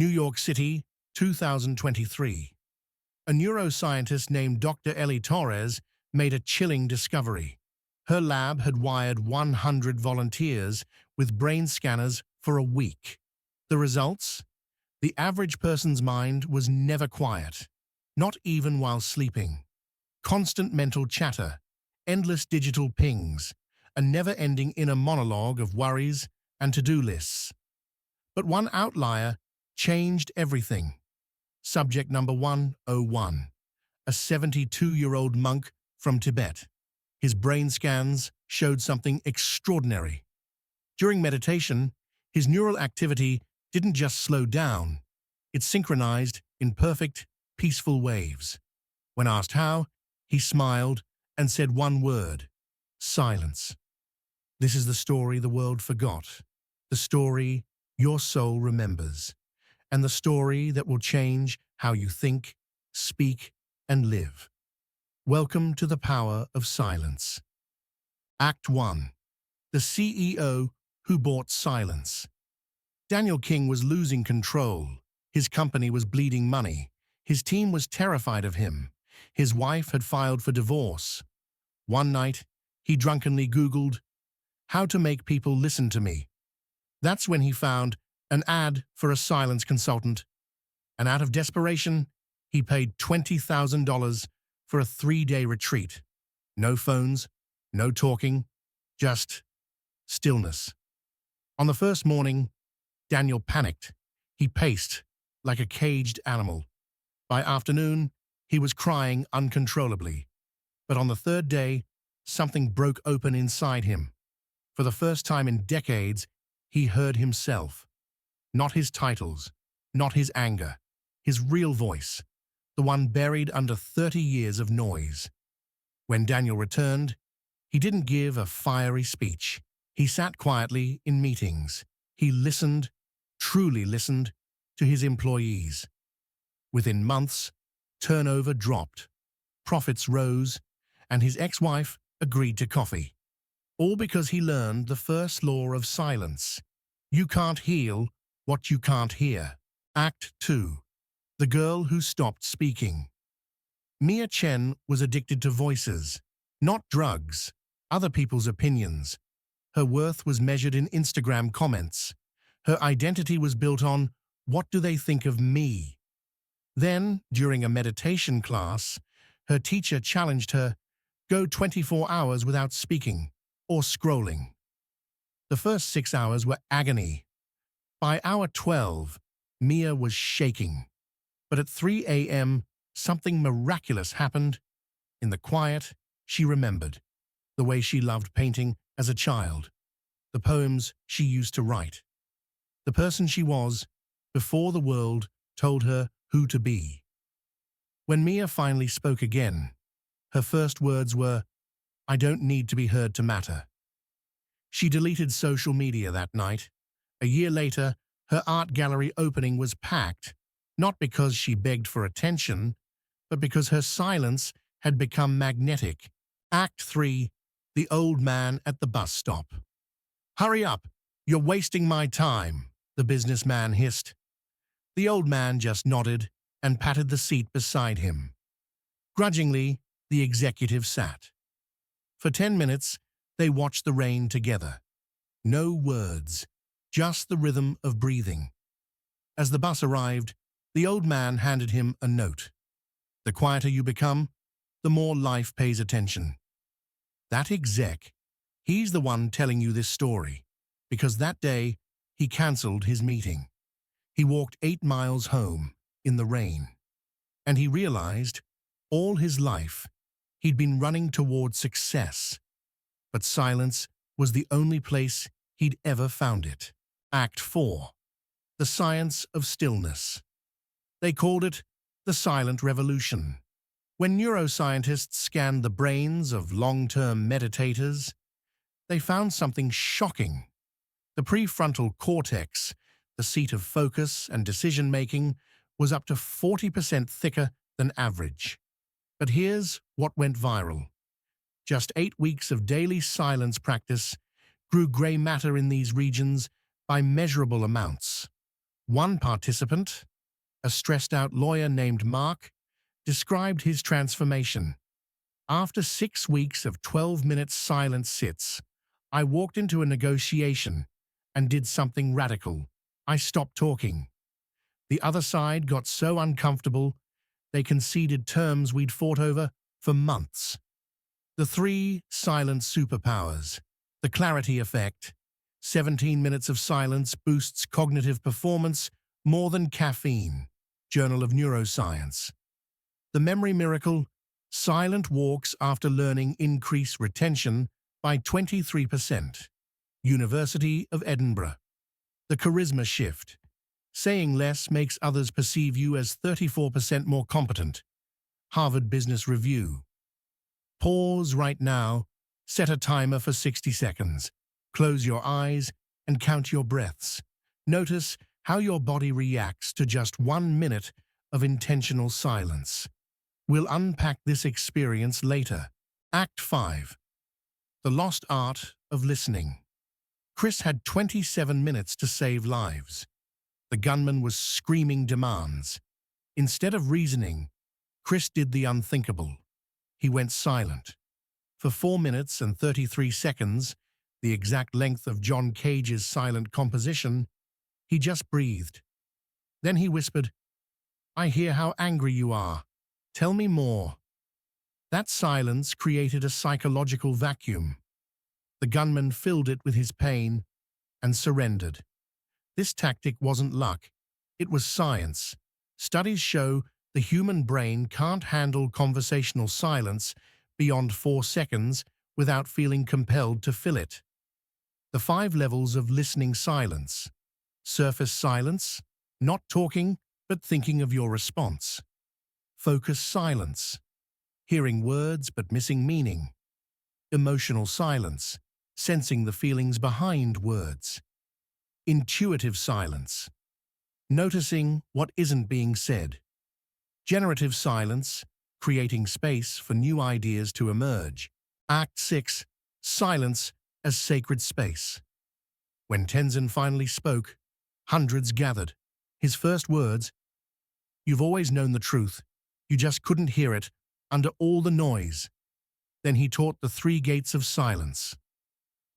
New York City, 2023. A neuroscientist named Dr. Ellie Torres made a chilling discovery. Her lab had wired 100 volunteers with brain scanners for a week. The results? The average person's mind was never quiet, not even while sleeping. Constant mental chatter, endless digital pings, a never-ending inner monologue of worries and to-do lists. But one outlier changed everything. Subject number 101, a 72-year-old monk from Tibet. His brain scans showed something extraordinary. During meditation, his neural activity didn't just slow down, it synchronized in perfect, peaceful waves. When asked how, he smiled and said one word: silence. This is the story the world forgot, the story your soul remembers, and the story that will change how you think, speak, and live. Welcome to the power of silence. Act 1. The CEO who bought silence. Daniel King was losing control. His company was bleeding money. His team was terrified of him. His wife had filed for divorce. One night, he drunkenly Googled, "How to make people listen to me." That's when he found an ad for a silence consultant. And out of desperation, he paid $20,000 for a 3-day retreat. No phones, no talking, just stillness. On the first morning, Daniel panicked. He paced like a caged animal. By afternoon, he was crying uncontrollably. But on the third day, something broke open inside him. For the first time in decades, he heard himself. Not his titles, not his anger, his real voice, the one buried under 30 years of noise. When Daniel returned, he didn't give a fiery speech. He sat quietly in meetings. He listened, truly listened, to his employees. Within months, turnover dropped, profits rose, and his ex-wife agreed to coffee. All because he learned the first law of silence. You can't heal what you can't hear. Act 2. The girl who stopped speaking. Mia Chen was addicted to voices, not drugs, other people's opinions. Her worth was measured in Instagram comments. Her identity was built on, what do they think of me? Then, during a meditation class, her teacher challenged her, go 24 hours without speaking or scrolling. The first 6 hours were agony. By hour 12, Mia was shaking. But at 3 a.m., something miraculous happened. In the quiet, she remembered the way she loved painting as a child, the poems she used to write, the person she was before the world told her who to be. When Mia finally spoke again, her first words were, "I don't need to be heard to matter." She deleted social media that night. A year later, her art gallery opening was packed, not because she begged for attention, but because her silence had become magnetic. Act 3. The old man at the bus stop. "Hurry up, you're wasting my time," the businessman hissed. The old man just nodded and patted the seat beside him. Grudgingly, the executive sat. For 10 minutes, they watched the rain together. No words, just the rhythm of breathing. As the bus arrived, the old man handed him a note. The quieter you become, the more life pays attention. That exec, he's the one telling you this story, because that day he cancelled his meeting. He walked 8 miles home in the rain, and he realized all his life he'd been running toward success, but silence was the only place he'd ever found it. Act 4. The science of stillness. They called it the silent revolution. When neuroscientists scanned the brains of long-term meditators, they found something shocking. The prefrontal cortex, the seat of focus and decision-making, was up to 40% thicker than average. But here's what went viral. Just 8 weeks of daily silence practice grew gray matter in these regions by measurable amounts. One participant, a stressed-out lawyer named Mark, described his transformation. After 6 weeks of 12-minute silent sits, I walked into a negotiation and did something radical. I stopped talking. The other side got so uncomfortable, they conceded terms we'd fought over for months. The 3 silent superpowers. The clarity effect. 17 minutes of silence boosts cognitive performance more than caffeine. Journal of Neuroscience. The memory miracle. Silent walks after learning increase retention by 23%. University of Edinburgh. The charisma shift. Saying less makes others perceive you as 34% more competent. Harvard Business Review. Pause right now. Set a timer for 60 seconds. Close your eyes and count your breaths. Notice how your body reacts to just 1 minute of intentional silence. We'll unpack this experience later. Act 5. The Lost Art of Listening. Chris had 27 minutes to save lives. The gunman was screaming demands. Instead of reasoning, Chris did the unthinkable. He went silent. For 4 minutes and 33 seconds, the exact length of John Cage's silent composition, he just breathed. Then he whispered, "I hear how angry you are. Tell me more." That silence created a psychological vacuum. The gunman filled it with his pain and surrendered. This tactic wasn't luck. It was science. Studies show the human brain can't handle conversational silence beyond 4 seconds without feeling compelled to fill it. The 5 levels of listening silence. Surface silence, not talking but thinking of your response. Focus silence, hearing words but missing meaning. Emotional silence, sensing the feelings behind words. Intuitive silence, noticing what isn't being said. Generative silence, creating space for new ideas to emerge. Act 6. Silence as sacred space. When Tenzin finally spoke, hundreds gathered. His first words, "You've always known the truth. You just couldn't hear it under all the noise." Then he taught the 3 gates of silence.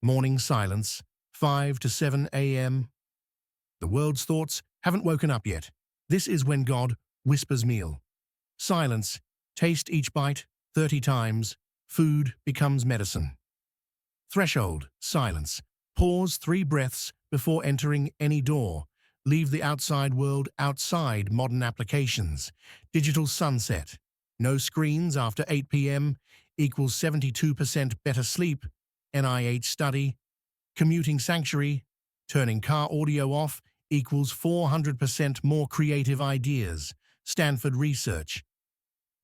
Morning silence, 5 to 7 a.m. The world's thoughts haven't woken up yet. This is when God whispers meal. Silence, taste each bite 30 times. Food becomes medicine. Threshold, silence. Pause 3 breaths before entering any door. Leave the outside world outside modern applications. Digital sunset. No screens after 8 p.m. equals 72% better sleep. NIH study. Commuting sanctuary. Turning car audio off equals 400% more creative ideas. Stanford research.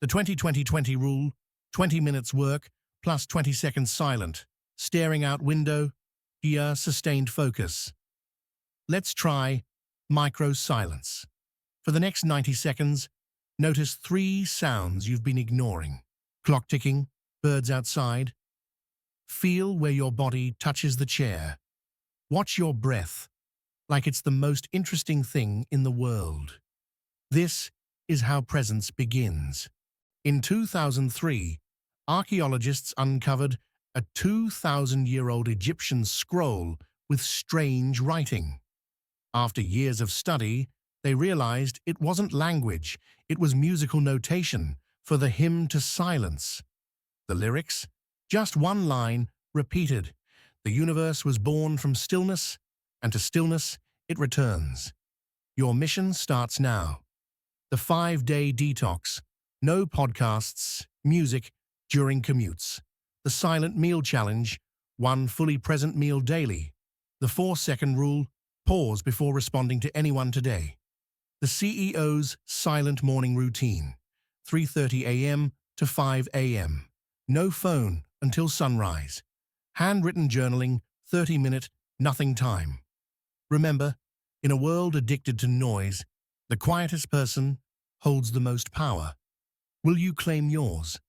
The 20-20-20 rule. 20 minutes work plus 20 seconds silent. Staring out window. Here, sustained focus. Let's try micro-silence. For the next 90 seconds, notice 3 sounds you've been ignoring. Clock ticking, birds outside. Feel where your body touches the chair. Watch your breath, like it's the most interesting thing in the world. This is how presence begins. In 2003, archaeologists uncovered a 2,000-year-old Egyptian scroll with strange writing. After years of study, they realized it wasn't language, it was musical notation for the hymn to silence. The lyrics? Just 1 line, repeated. The universe was born from stillness, and to stillness it returns. Your mission starts now. The 5-day detox. No podcasts, music during commutes. The silent meal challenge. 1 fully present meal daily. The 4-second rule. Pause before responding to anyone today. The CEO's silent morning routine. 3:30 a.m. to 5 a.m. No phone until sunrise. Handwritten journaling, 30-minute, nothing time. Remember, in a world addicted to noise, the quietest person holds the most power. Will you claim yours?